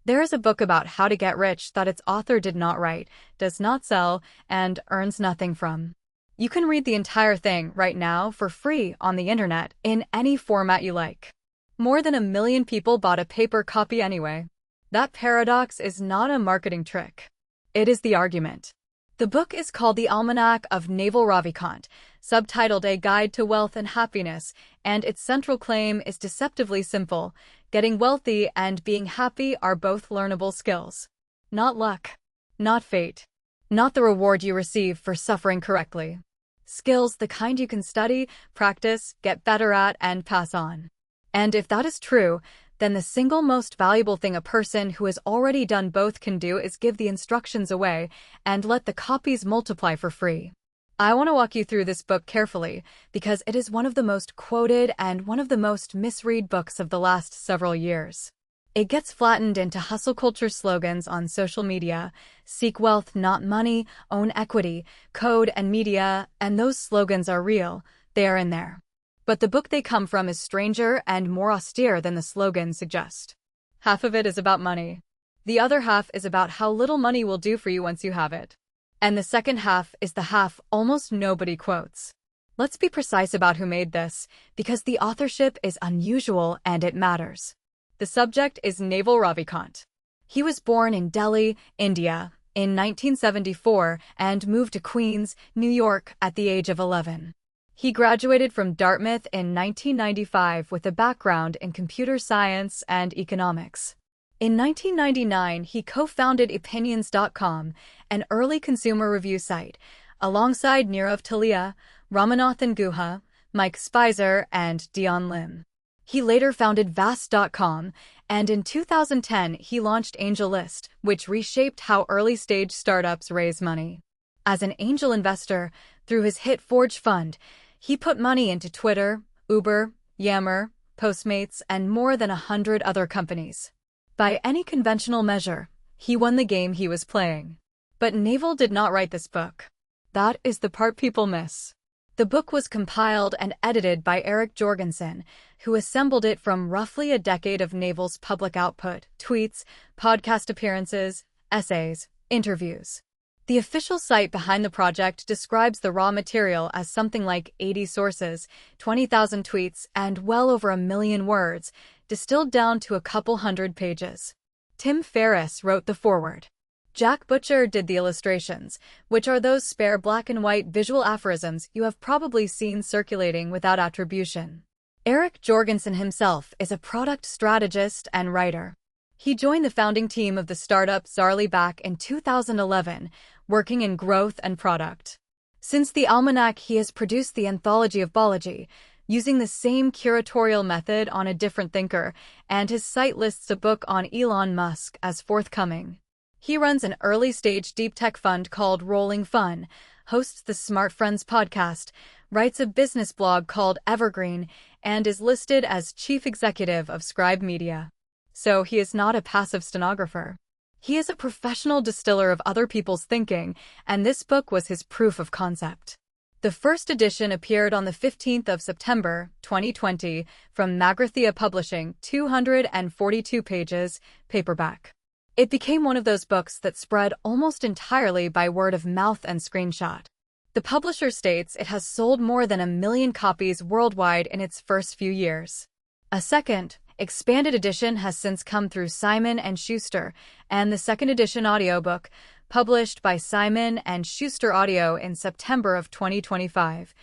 There is a book about how to get rich that its author did not write, does not sell, and earns nothing from. You can read the entire thing right now for free on the internet in any format you like. More than 1 million people bought a paper copy anyway. That paradox is not a marketing trick. It is the argument. The book is called The Almanack of Naval Ravikant, subtitled A Guide to Wealth and Happiness, and its central claim is deceptively simple. Getting wealthy and being happy are both learnable skills. Not luck. Not fate. Not the reward you receive for suffering correctly. Skills the kind you can study, practice, get better at, and pass on. And if that is true, then the single most valuable thing a person who has already done both can do is give the instructions away and let the copies multiply for free. I want to walk you through this book carefully because it is one of the most quoted and one of the most misread books of the last several years. It gets flattened into hustle culture slogans on social media: seek wealth, not money, own equity, code and media, and those slogans are real, they are in there. But the book they come from is stranger and more austere than the slogans suggest. Half of it is about money. The other half is about how little money will do for you once you have it. And the second half is the half almost nobody quotes. Let's be precise about who made this, because the authorship is unusual and it matters. The subject is Naval Ravikant. He was born in Delhi, India, in 1974 and moved to Queens, New York at the age of 11. He graduated from Dartmouth in 1995 with a background in computer science and economics. In 1999, he co-founded Opinions.com, an early consumer review site, alongside Nirav Talia, Ramanathan Guha, Mike Spicer, and Dion Lim. He later founded Vast.com, and in 2010 he launched AngelList, which reshaped how early-stage startups raise money. As an angel investor, through his hit Forge fund, he put money into Twitter, Uber, Yammer, Postmates, and more than 100 other companies. By any conventional measure, he won the game he was playing. But Naval did not write this book. That is the part people miss. The book was compiled and edited by Eric Jorgenson, who assembled it from roughly a decade of Naval's public output: tweets, podcast appearances, essays, interviews. The official site behind the project describes the raw material as something like 80 sources, 20,000 tweets, and well over 1 million words, distilled down to a couple hundred pages. Tim Ferriss wrote the foreword. Jack Butcher did the illustrations, which are those spare black and white visual aphorisms you have probably seen circulating without attribution. Eric Jorgenson himself is a product strategist and writer. He joined the founding team of the startup Zarly back in 2011, working in growth and product. Since the Almanac, he has produced the Anthology of Bology, using the same curatorial method on a different thinker, and his site lists a book on Elon Musk as forthcoming. He runs an early-stage deep tech fund called Rolling Fun, hosts the Smart Friends podcast, writes a business blog called Evergreen, and is listed as chief executive of Scribe Media. So he is not a passive stenographer. He is a professional distiller of other people's thinking, and this book was his proof of concept. The first edition appeared on the 15th of September, 2020, from Magrathea Publishing, 242 pages, paperback. It became one of those books that spread almost entirely by word of mouth and screenshot. The publisher states it has sold more than 1 million copies worldwide in its first few years. A second, expanded edition has since come through Simon & Schuster, and the second edition audiobook, published by Simon & Schuster Audio in September of 2025,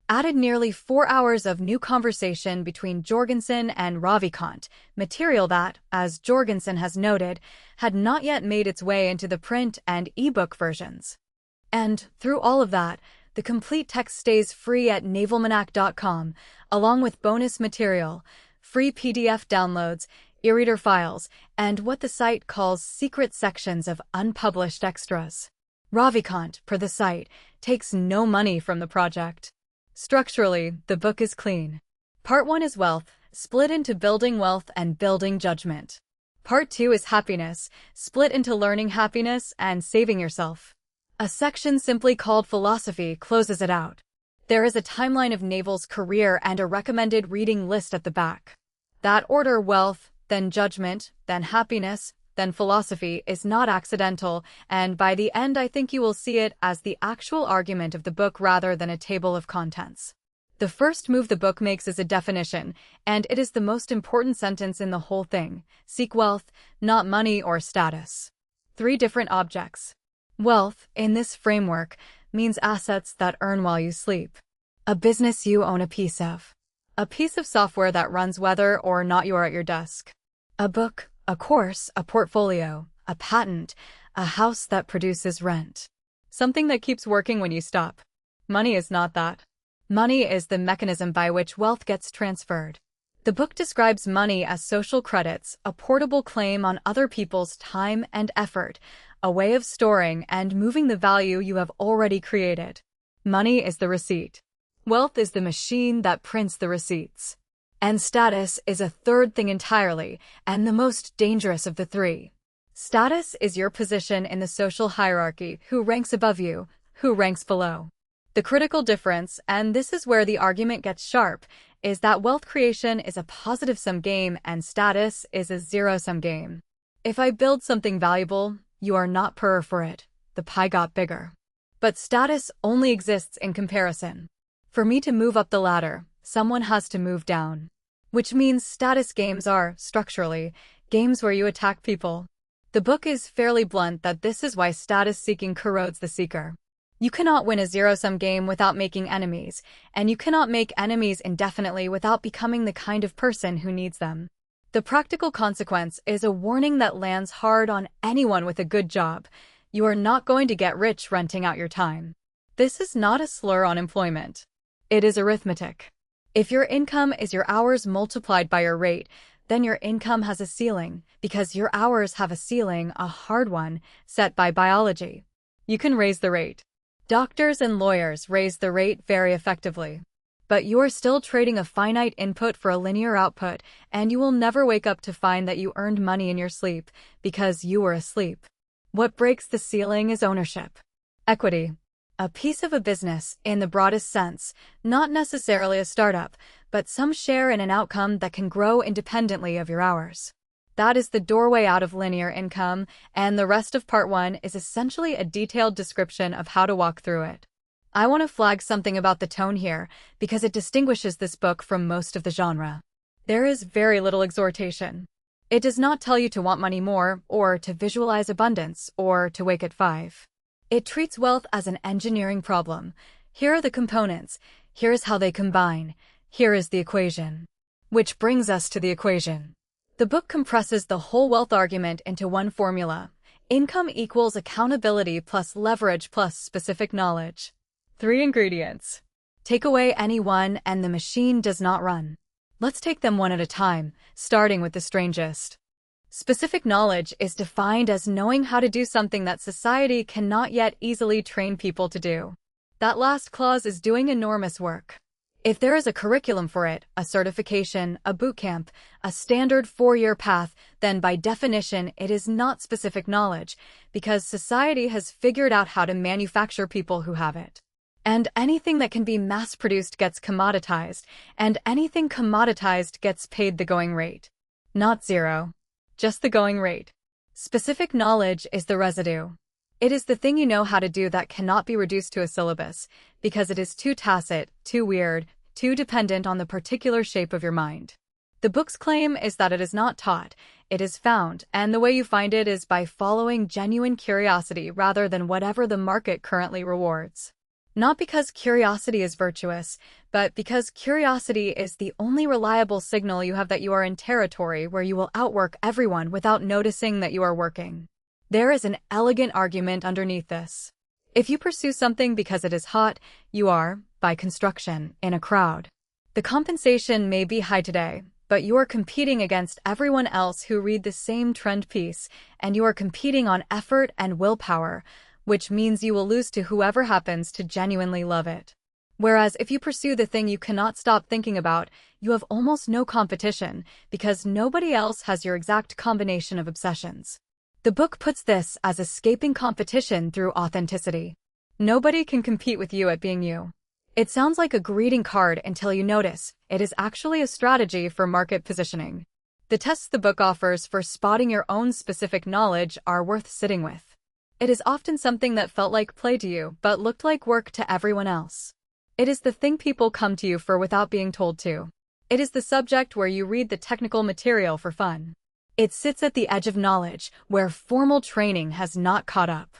added nearly 4 hours of new conversation between Jorgenson and Ravikant, material that, as Jorgenson has noted, had not yet made its way into the print and ebook versions. And, through all of that, the complete text stays free at navalmanac.com, along with bonus material, free PDF downloads, e-reader files, and what the site calls secret sections of unpublished extras. Ravikant, per the site, takes no money from the project. Structurally, the book is clean. Part 1 is wealth, split into building wealth and building judgment. Part 2 is happiness, split into learning happiness and saving yourself. A section simply called philosophy closes it out. There is a timeline of Naval's career and a recommended reading list at the back. That order: wealth, then judgment, then happiness, then philosophy is not accidental, and by the end I think you will see it as the actual argument of the book rather than a table of contents. The first move the book makes is a definition, and it is the most important sentence in the whole thing. Seek wealth, not money or status. 3 different objects. Wealth, in this framework, means assets that earn while you sleep. A business you own a piece of. A piece of software that runs whether or not you are at your desk. A book, a course, a portfolio, a patent, a house that produces rent. Something that keeps working when you stop. Money is not that. Money is the mechanism by which wealth gets transferred. The book describes money as social credits, a portable claim on other people's time and effort, a way of storing and moving the value you have already created. Money is the receipt. Wealth is the machine that prints the receipts. And status is a third thing entirely, and the most dangerous of the 3. Status is your position in the social hierarchy, who ranks above you, who ranks below. The critical difference, and this is where the argument gets sharp, is that wealth creation is a positive-sum game and status is a zero-sum game. If I build something valuable, you are not poorer for it. The pie got bigger. But status only exists in comparison. For me to move up the ladder, someone has to move down. Which means status games are, structurally, games where you attack people. The book is fairly blunt that this is why status seeking corrodes the seeker. You cannot win a zero-sum game without making enemies, and you cannot make enemies indefinitely without becoming the kind of person who needs them. The practical consequence is a warning that lands hard on anyone with a good job. You are not going to get rich renting out your time. This is not a slur on employment. It is arithmetic. If your income is your hours multiplied by your rate, then your income has a ceiling, because your hours have a ceiling, a hard one, set by biology. You can raise the rate. Doctors and lawyers raise the rate very effectively. But you are still trading a finite input for a linear output, and you will never wake up to find that you earned money in your sleep, because you were asleep. What breaks the ceiling is ownership. Equity. A piece of a business, in the broadest sense, not necessarily a startup, but some share in an outcome that can grow independently of your hours. That is the doorway out of linear income, and the rest of Part 1 is essentially a detailed description of how to walk through it. I want to flag something about the tone here, because it distinguishes this book from most of the genre. There is very little exhortation. It does not tell you to want money more, or to visualize abundance, or to wake at 5. It treats wealth as an engineering problem. Here are the components. Here is how they combine. Here is the equation. Which brings us to the equation. The book compresses the whole wealth argument into one formula. Income equals accountability plus leverage plus specific knowledge. 3 ingredients. Take away any one and the machine does not run. Let's take them one at a time, starting with the strangest. Specific knowledge is defined as knowing how to do something that society cannot yet easily train people to do. That last clause is doing enormous work. If there is a curriculum for it, a certification, a boot camp, a standard 4-year path, then by definition it is not specific knowledge, because society has figured out how to manufacture people who have it. And anything that can be mass-produced gets commoditized, and anything commoditized gets paid the going rate. Not zero. Just the going rate. Specific knowledge is the residue. It is the thing you know how to do that cannot be reduced to a syllabus, because it is too tacit, too weird, too dependent on the particular shape of your mind. The book's claim is that it is not taught, it is found, and the way you find it is by following genuine curiosity rather than whatever the market currently rewards. Not because curiosity is virtuous, but because curiosity is the only reliable signal you have that you are in territory where you will outwork everyone without noticing that you are working. There is an elegant argument underneath this. If you pursue something because it is hot, you are, by construction, in a crowd. The compensation may be high today, but you are competing against everyone else who read the same trend piece, and you are competing on effort and willpower, which means you will lose to whoever happens to genuinely love it. Whereas if you pursue the thing you cannot stop thinking about, you have almost no competition, because nobody else has your exact combination of obsessions. The book puts this as escaping competition through authenticity. Nobody can compete with you at being you. It sounds like a greeting card until you notice it is actually a strategy for market positioning. The tests the book offers for spotting your own specific knowledge are worth sitting with. It is often something that felt like play to you, but looked like work to everyone else. It is the thing people come to you for without being told to. It is the subject where you read the technical material for fun. It sits at the edge of knowledge, where formal training has not caught up.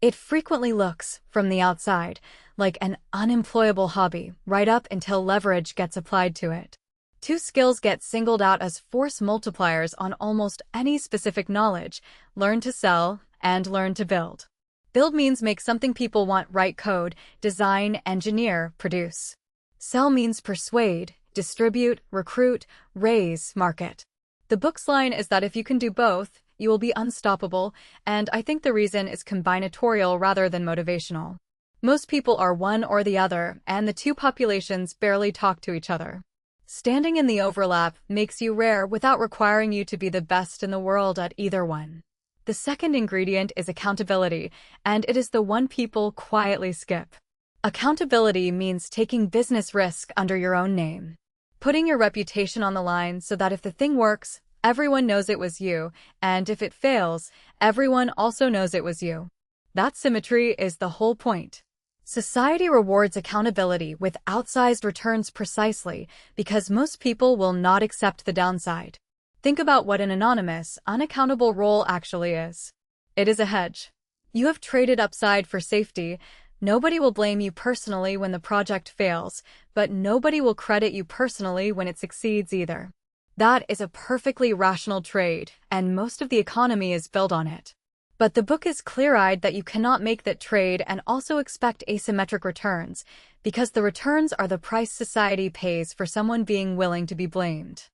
It frequently looks, from the outside, like an unemployable hobby, right up until leverage gets applied to it. Two skills get singled out as force multipliers on almost any specific knowledge: learn to sell and learn to build. Build means make something people want: write code, design, engineer, produce. Sell means persuade, distribute, recruit, raise, market. The book's line is that if you can do both, you will be unstoppable, and I think the reason is combinatorial rather than motivational. Most people are one or the other, and the two populations barely talk to each other. Standing in the overlap makes you rare without requiring you to be the best in the world at either one. The second ingredient is accountability, and it is the one people quietly skip. Accountability means taking business risk under your own name. Putting your reputation on the line so that if the thing works, everyone knows it was you, and if it fails, everyone also knows it was you. That symmetry is the whole point. Society rewards accountability with outsized returns precisely because most people will not accept the downside. Think about what an anonymous, unaccountable role actually is. It is a hedge. You have traded upside for safety. Nobody will blame you personally when the project fails, but nobody will credit you personally when it succeeds either. That is a perfectly rational trade, and most of the economy is built on it. But the book is clear-eyed that you cannot make that trade and also expect asymmetric returns, because the returns are the price society pays for someone being willing to be blamed.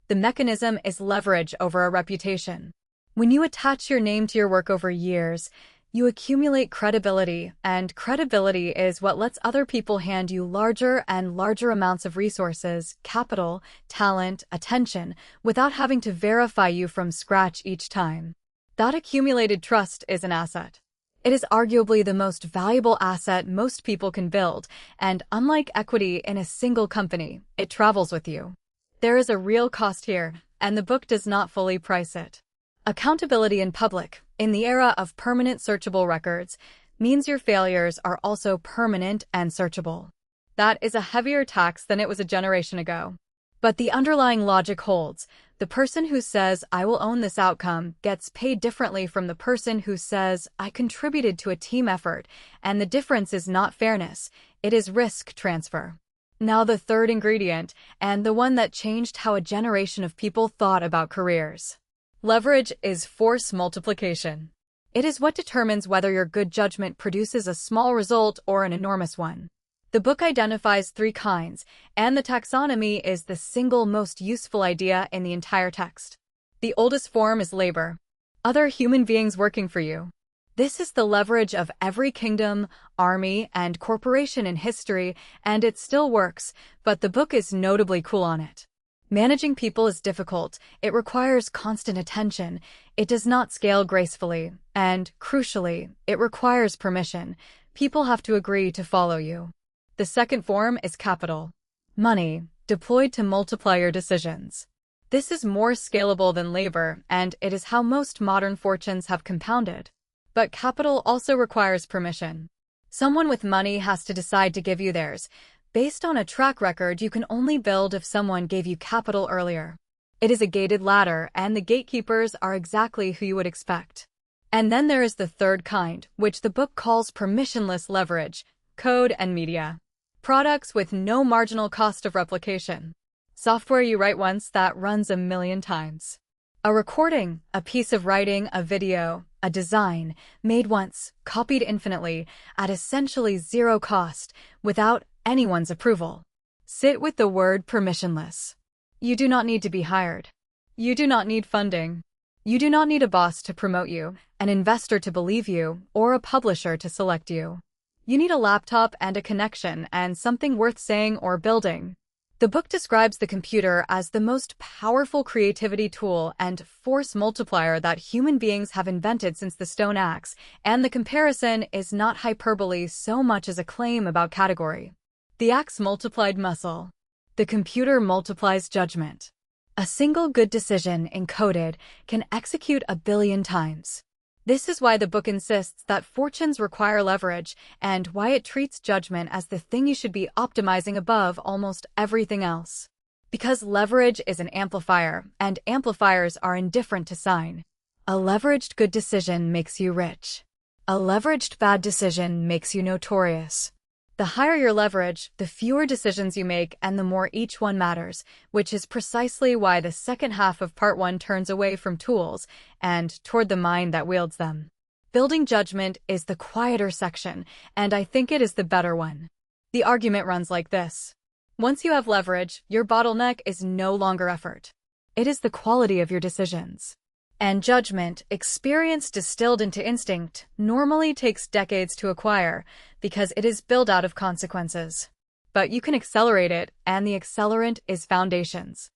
The mechanism is leverage over a reputation. When you attach your name to your work over years, you accumulate credibility, and credibility is what lets other people hand you larger and larger amounts of resources, capital, talent, attention, without having to verify you from scratch each time. That accumulated trust is an asset. It is arguably the most valuable asset most people can build, and unlike equity in a single company, it travels with you. There is a real cost here, and the book does not fully price it. Accountability in public, in the era of permanent searchable records, means your failures are also permanent and searchable. That is a heavier tax than it was a generation ago. But the underlying logic holds. The person who says, "I will own this outcome," gets paid differently from the person who says, "I contributed to a team effort," and the difference is not fairness, it is risk transfer. Now the third ingredient, and the one that changed how a generation of people thought about careers. Leverage is force multiplication. It is what determines whether your good judgment produces a small result or an enormous one. The book identifies three kinds, and the taxonomy is the single most useful idea in the entire text. The oldest form is labor. Other human beings working for you. This is the leverage of every kingdom, army, and corporation in history, and it still works, but the book is notably cool on it. Managing people is difficult, it requires constant attention, it does not scale gracefully, and, crucially, it requires permission. People have to agree to follow you. The second form is capital. Money, deployed to multiply your decisions. This is more scalable than labor, and it is how most modern fortunes have compounded. But capital also requires permission. Someone with money has to decide to give you theirs. Based on a track record you can only build if someone gave you capital earlier. It is a gated ladder, and the gatekeepers are exactly who you would expect. And then there is the third kind, which the book calls permissionless leverage, code and media. Products with no marginal cost of replication. Software you write once that runs 1,000,000 times. A recording, a piece of writing, a video, a design, made once, copied infinitely, at essentially zero cost, without anyone's approval. Sit with the word permissionless. You do not need to be hired. You do not need funding. You do not need a boss to promote you, an investor to believe you, or a publisher to select you. You need a laptop and a connection and something worth saying or building. The book describes the computer as the most powerful creativity tool and force multiplier that human beings have invented since the stone axe, and the comparison is not hyperbole so much as a claim about category. The axe multiplied muscle. The computer multiplies judgment. A single good decision encoded can execute 1 billion times. This is why the book insists that fortunes require leverage and why it treats judgment as the thing you should be optimizing above almost everything else. Because leverage is an amplifier, and amplifiers are indifferent to sign. A leveraged good decision makes you rich. A leveraged bad decision makes you notorious. The higher your leverage, the fewer decisions you make and the more each one matters, which is precisely why the second half of part 1 turns away from tools and toward the mind that wields them. Building judgment is the quieter section, and I think it is the better one. The argument runs like this. Once you have leverage, your bottleneck is no longer effort. It is the quality of your decisions. And judgment, experience distilled into instinct, normally takes decades to acquire because it is built out of consequences. But you can accelerate it, and the accelerant is foundations.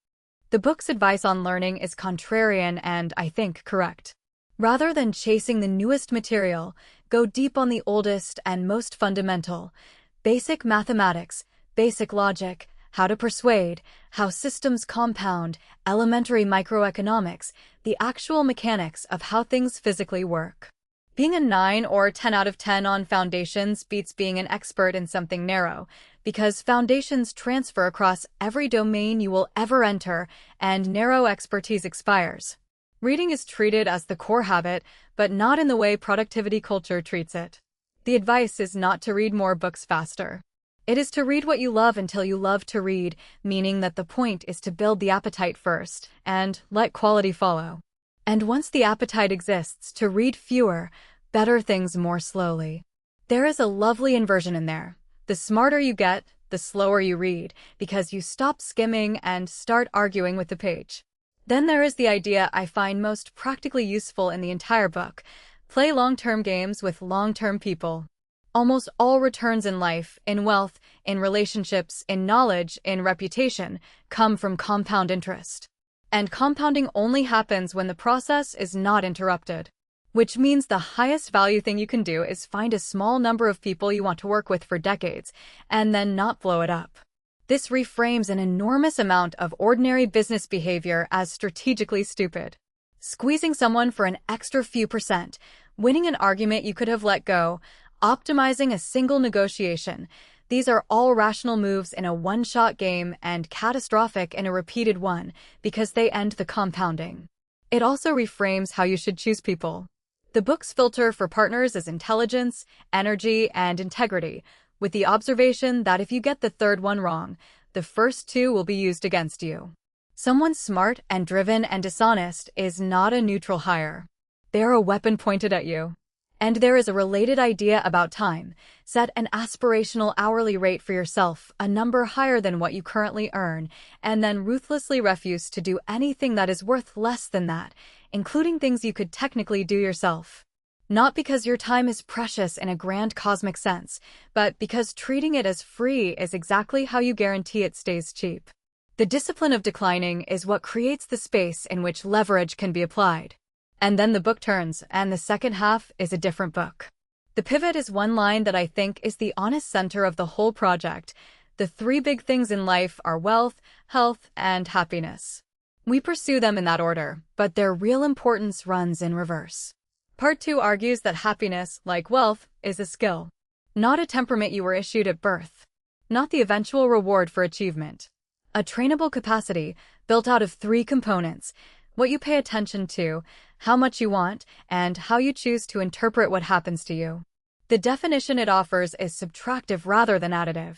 The book's advice on learning is contrarian and, I think, correct. Rather than chasing the newest material, go deep on the oldest and most fundamental. Basic mathematics, basic logic, how to persuade, how systems compound, elementary microeconomics, the actual mechanics of how things physically work. Being a 9 or 10 out of 10 on foundations beats being an expert in something narrow, because foundations transfer across every domain you will ever enter, and narrow expertise expires. Reading is treated as the core habit, but not in the way productivity culture treats it. The advice is not to read more books faster. It is to read what you love until you love to read, meaning that the point is to build the appetite first, and let quality follow. And once the appetite exists, to read fewer, better things more slowly. There is a lovely inversion in there. The smarter you get, the slower you read, because you stop skimming and start arguing with the page. Then there is the idea I find most practically useful in the entire book. Play long-term games with long-term people. Almost all returns in life, in wealth, in relationships, in knowledge, in reputation, come from compound interest. And compounding only happens when the process is not interrupted. Which means the highest value thing you can do is find a small number of people you want to work with for decades, and then not blow it up. This reframes an enormous amount of ordinary business behavior as strategically stupid. Squeezing someone for an extra few percent, winning an argument you could have let go, optimizing a single negotiation. These are all rational moves in a one-shot game and catastrophic in a repeated one because they end the compounding. It also reframes how you should choose people. The book's filter for partners is intelligence, energy, and integrity, with the observation that if you get the third one wrong, the first two will be used against you. Someone smart and driven and dishonest is not a neutral hire. They're a weapon pointed at you. And there is a related idea about time. Set an aspirational hourly rate for yourself, a number higher than what you currently earn, and then ruthlessly refuse to do anything that is worth less than that, including things you could technically do yourself. Not because your time is precious in a grand cosmic sense, but because treating it as free is exactly how you guarantee it stays cheap. The discipline of declining is what creates the space in which leverage can be applied. And then the book turns, and the second half is a different book. The pivot is one line that I think is the honest center of the whole project. The 3 big things in life are wealth, health, and happiness. We pursue them in that order, but their real importance runs in reverse. Part 2 argues that happiness, like wealth, is a skill, not a temperament you were issued at birth, not the eventual reward for achievement. A trainable capacity built out of 3 components: what you pay attention to, how much you want, and how you choose to interpret what happens to you. The definition it offers is subtractive rather than additive.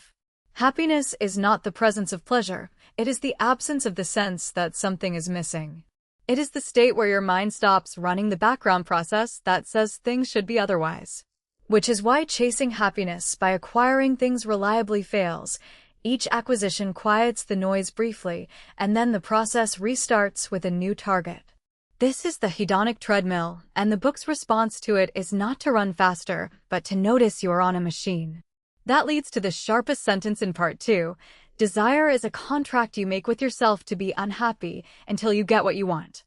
Happiness is not the presence of pleasure, it is the absence of the sense that something is missing. It is the state where your mind stops running the background process that says things should be otherwise. Which is why chasing happiness by acquiring things reliably fails. Each acquisition quiets the noise briefly, and then the process restarts with a new target. This is the hedonic treadmill, and the book's response to it is not to run faster, but to notice you are on a machine. That leads to the sharpest sentence in part 2. Desire is a contract you make with yourself to be unhappy until you get what you want.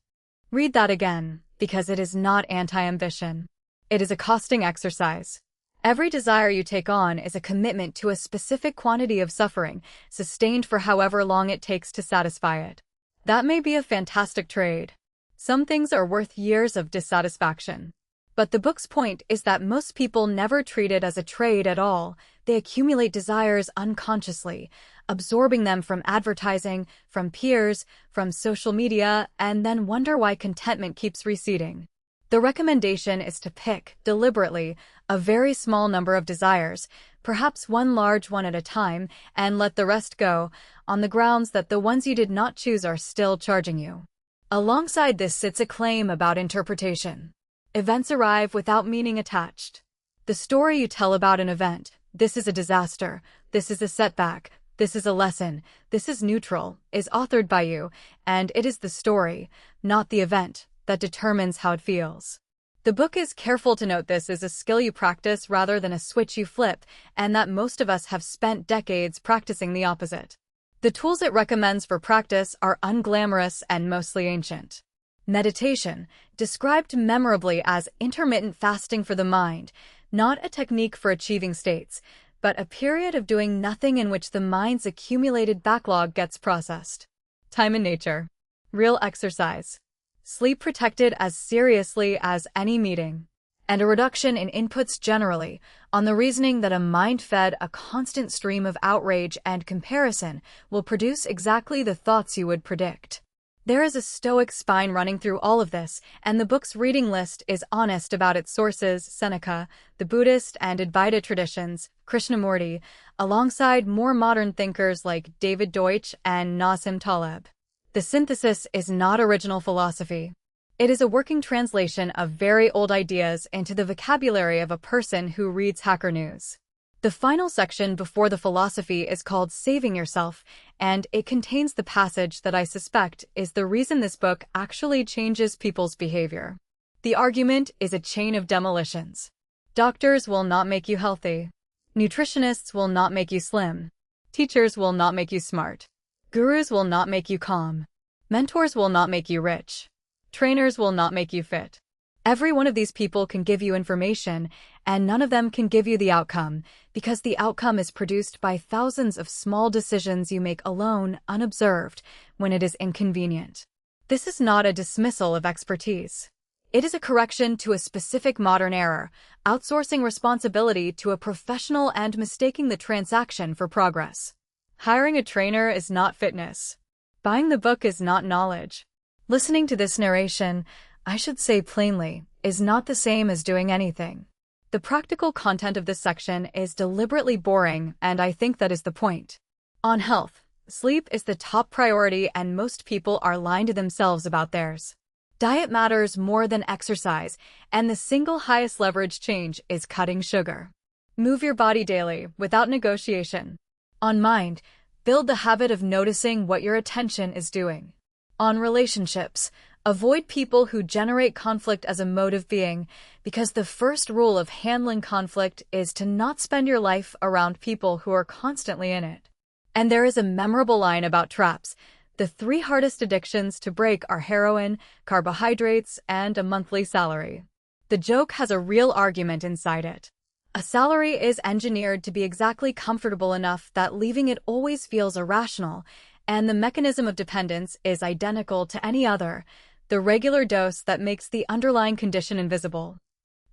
Read that again, because it is not anti-ambition. It is a costing exercise. Every desire you take on is a commitment to a specific quantity of suffering, sustained for however long it takes to satisfy it. That may be a fantastic trade. Some things are worth years of dissatisfaction. But the book's point is that most people never treat it as a trade at all. They accumulate desires unconsciously, absorbing them from advertising, from peers, from social media, and then wonder why contentment keeps receding. The recommendation is to pick, deliberately, a very small number of desires, perhaps one large one at a time, and let the rest go, on the grounds that the ones you did not choose are still charging you. Alongside this sits a claim about interpretation. Events arrive without meaning attached. The story you tell about an event, this is a disaster, this is a setback, this is a lesson, this is neutral, is authored by you, and it is the story, not the event, that determines how it feels. The book is careful to note this is a skill you practice rather than a switch you flip, and that most of us have spent decades practicing the opposite. The tools it recommends for practice are unglamorous and mostly ancient. Meditation, described memorably as intermittent fasting for the mind, not a technique for achieving states, but a period of doing nothing in which the mind's accumulated backlog gets processed. Time in nature. Real exercise. Sleep protected as seriously as any meeting. And a reduction in inputs generally, on the reasoning that a mind fed a constant stream of outrage and comparison will produce exactly the thoughts you would predict. There is a stoic spine running through all of this, and the book's reading list is honest about its sources: Seneca, the Buddhist and Advaita traditions, Krishnamurti, alongside more modern thinkers like David Deutsch and Nassim Taleb. The synthesis is not original philosophy. It is a working translation of very old ideas into the vocabulary of a person who reads Hacker News. The final section before the philosophy is called Saving Yourself, and it contains the passage that I suspect is the reason this book actually changes people's behavior. The argument is a chain of demolitions. Doctors will not make you healthy. Nutritionists will not make you slim. Teachers will not make you smart. Gurus will not make you calm. Mentors will not make you rich. Trainers will not make you fit. Every one of these people can give you information, and none of them can give you the outcome, because the outcome is produced by thousands of small decisions you make alone, unobserved, when it is inconvenient. This is not a dismissal of expertise. It is a correction to a specific modern error, outsourcing responsibility to a professional and mistaking the transaction for progress. Hiring a trainer is not fitness. Buying the book is not knowledge. Listening to this narration, I should say plainly, is not the same as doing anything. The practical content of this section is deliberately boring, and I think that is the point. On health, sleep is the top priority, and most people are lying to themselves about theirs. Diet matters more than exercise, and the single highest leverage change is cutting sugar. Move your body daily, without negotiation. On mind, build the habit of noticing what your attention is doing. On relationships, avoid people who generate conflict as a mode of being, because the first rule of handling conflict is to not spend your life around people who are constantly in it. And there is a memorable line about traps. The 3 hardest addictions to break are heroin, carbohydrates, and a monthly salary. The joke has a real argument inside it. A salary is engineered to be exactly comfortable enough that leaving it always feels irrational, and the mechanism of dependence is identical to any other, the regular dose that makes the underlying condition invisible.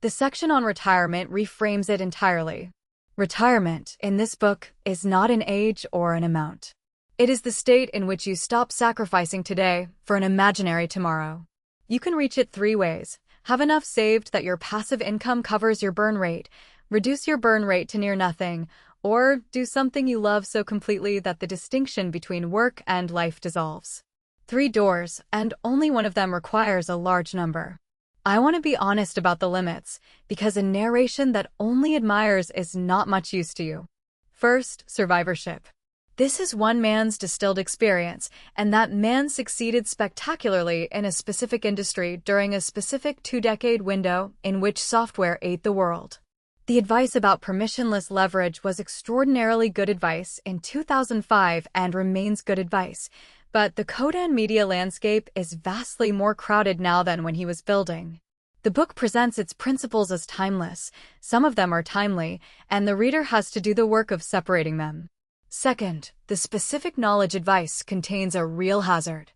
The section on retirement reframes it entirely. Retirement, in this book, is not an age or an amount. It is the state in which you stop sacrificing today for an imaginary tomorrow. You can reach it 3 ways. Have enough saved that your passive income covers your burn rate, reduce your burn rate to near nothing, or do something you love so completely that the distinction between work and life dissolves. 3 doors, and only one of them requires a large number. I want to be honest about the limits, because a narration that only admires is not much use to you. First, survivorship. This is one man's distilled experience, and that man succeeded spectacularly in a specific industry during a specific 2-decade window in which software ate the world. The advice about permissionless leverage was extraordinarily good advice in 2005 and remains good advice, but the code and media landscape is vastly more crowded now than when he was building. The book presents its principles as timeless, some of them are timely, and the reader has to do the work of separating them. Second, the specific knowledge advice contains a real hazard.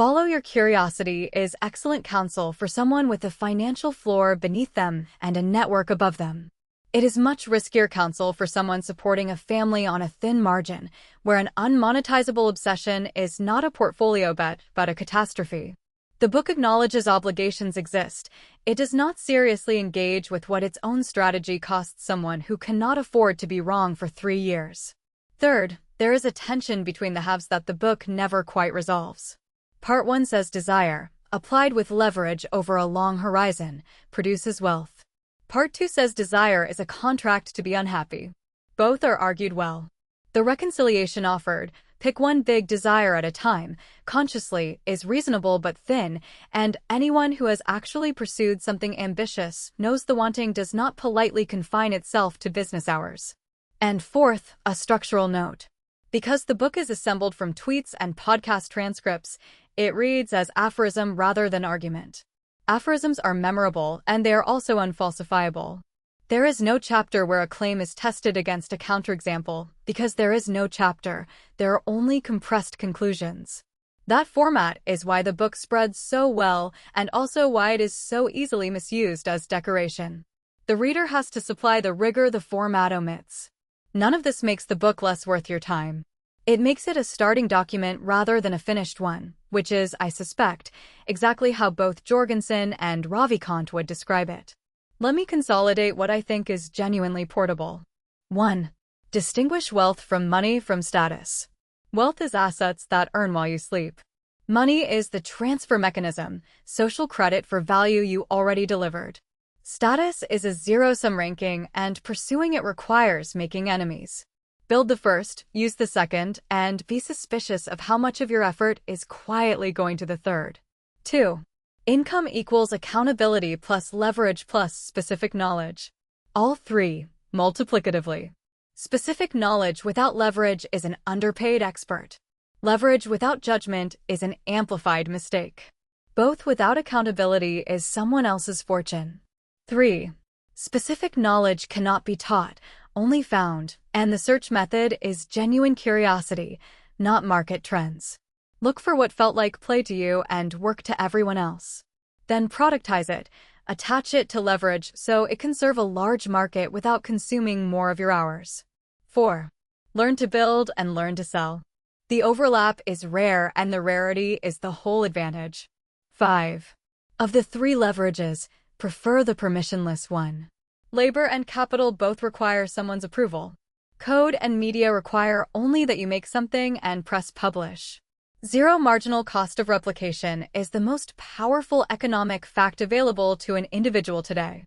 Follow your curiosity is excellent counsel for someone with a financial floor beneath them and a network above them. It is much riskier counsel for someone supporting a family on a thin margin, where an unmonetizable obsession is not a portfolio bet, but a catastrophe. The book acknowledges obligations exist. It does not seriously engage with what its own strategy costs someone who cannot afford to be wrong for 3 years. Third, there is a tension between the halves that the book never quite resolves. Part 1 says desire, applied with leverage over a long horizon, produces wealth. Part 2 says desire is a contract to be unhappy. Both are argued well. The reconciliation offered, pick one big desire at a time, consciously, is reasonable but thin, and anyone who has actually pursued something ambitious knows the wanting does not politely confine itself to business hours. And fourth, a structural note. Because the book is assembled from tweets and podcast transcripts, it reads as aphorism rather than argument. Aphorisms are memorable, and they are also unfalsifiable. There is no chapter where a claim is tested against a counterexample, because there is no chapter, there are only compressed conclusions. That format is why the book spreads so well, and also why it is so easily misused as decoration. The reader has to supply the rigor the format omits. None of this makes the book less worth your time. It makes it a starting document rather than a finished one, which is, I suspect, exactly how both Jorgenson and Ravikant would describe it. Let me consolidate what I think is genuinely portable. 1. Distinguish wealth from money from status. Wealth is assets that earn while you sleep. Money is the transfer mechanism, social credit for value you already delivered. Status is a zero-sum ranking, and pursuing it requires making enemies. Build the first, use the second, and be suspicious of how much of your effort is quietly going to the third. 2. Income equals accountability plus leverage plus specific knowledge. All three, multiplicatively. Specific knowledge without leverage is an underpaid expert. Leverage without judgment is an amplified mistake. Both without accountability is someone else's fortune. 3. Specific knowledge cannot be taught, only found, and the search method is genuine curiosity, not market trends. Look for what felt like play to you and work to everyone else. Then productize it, attach it to leverage so it can serve a large market without consuming more of your hours. 4. Learn to build and learn to sell. The overlap is rare and the rarity is the whole advantage. 5. Of the 3 leverages, prefer the permissionless one. Labor and capital both require someone's approval. Code and media require only that you make something and press publish. Zero marginal cost of replication is the most powerful economic fact available to an individual today.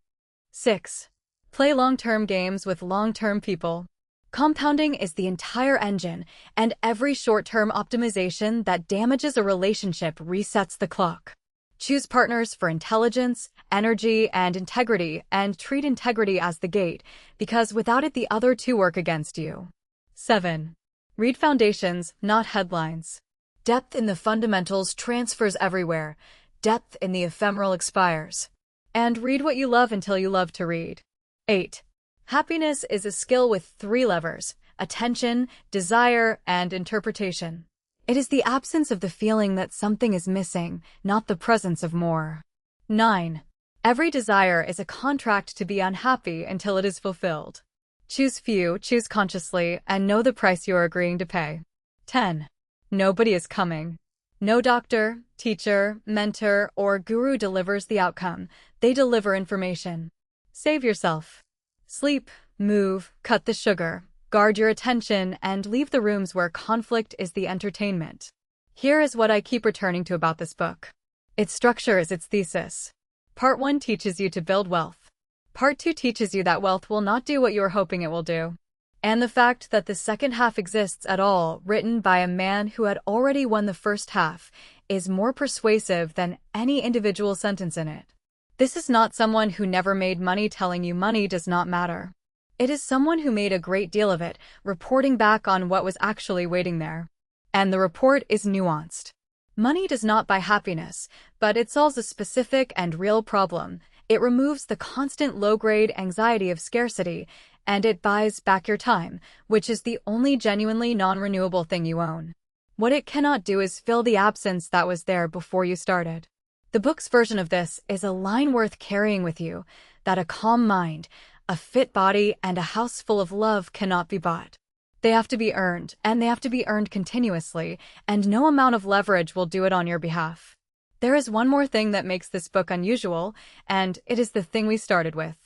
6. Play long-term games with long-term people. Compounding is the entire engine, and every short-term optimization that damages a relationship resets the clock. Choose partners for intelligence, energy, and integrity, and treat integrity as the gate, because without it the other 2 work against you. 7. Read foundations, not headlines. Depth in the fundamentals transfers everywhere. Depth in the ephemeral expires. And read what you love until you love to read. 8. Happiness is a skill with 3 levers: attention, desire, and interpretation. It is the absence of the feeling that something is missing, not the presence of more. 9. Every desire is a contract to be unhappy until it is fulfilled. Choose few, choose consciously, and know the price you are agreeing to pay. 10. Nobody is coming. No doctor, teacher, mentor, or guru delivers the outcome. They deliver information. Save yourself. Sleep, move, cut the sugar. Guard your attention and leave the rooms where conflict is the entertainment. Here is what I keep returning to about this book. Its structure is its thesis. Part 1 teaches you to build wealth. Part 2 teaches you that wealth will not do what you are hoping it will do. And the fact that the second half exists at all, written by a man who had already won the first half, is more persuasive than any individual sentence in it. This is not someone who never made money telling you money does not matter. It is someone who made a great deal of it, reporting back on what was actually waiting there. And the report is nuanced. Money does not buy happiness, but it solves a specific and real problem. It removes the constant low-grade anxiety of scarcity, and it buys back your time, which is the only genuinely non-renewable thing you own. What it cannot do is fill the absence that was there before you started. The book's version of this is a line worth carrying with you, that a calm mind, a fit body, and a house full of love cannot be bought. They have to be earned, and they have to be earned continuously, and no amount of leverage will do it on your behalf. There is one more thing that makes this book unusual, and it is the thing we started with.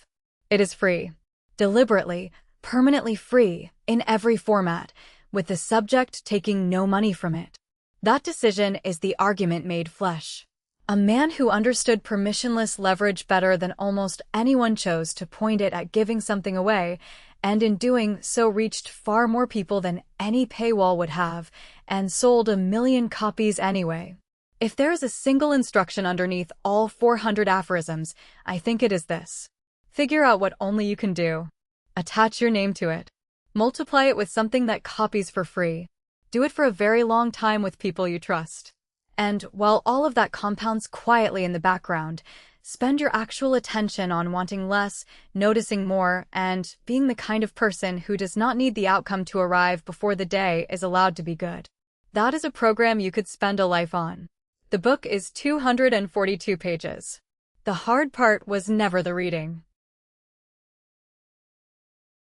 It is free. Deliberately, permanently free, in every format, with the subject taking no money from it. That decision is the argument made flesh. A man who understood permissionless leverage better than almost anyone chose to point it at giving something away, and in doing so reached far more people than any paywall would have, and sold 1 million copies anyway. If there is a single instruction underneath all 400 aphorisms, I think it is this. Figure out what only you can do. Attach your name to it. Multiply it with something that copies for free. Do it for a very long time with people you trust. And while all of that compounds quietly in the background, spend your actual attention on wanting less, noticing more, and being the kind of person who does not need the outcome to arrive before the day is allowed to be good. That is a program you could spend a life on. The book is 242 pages. The hard part was never the reading.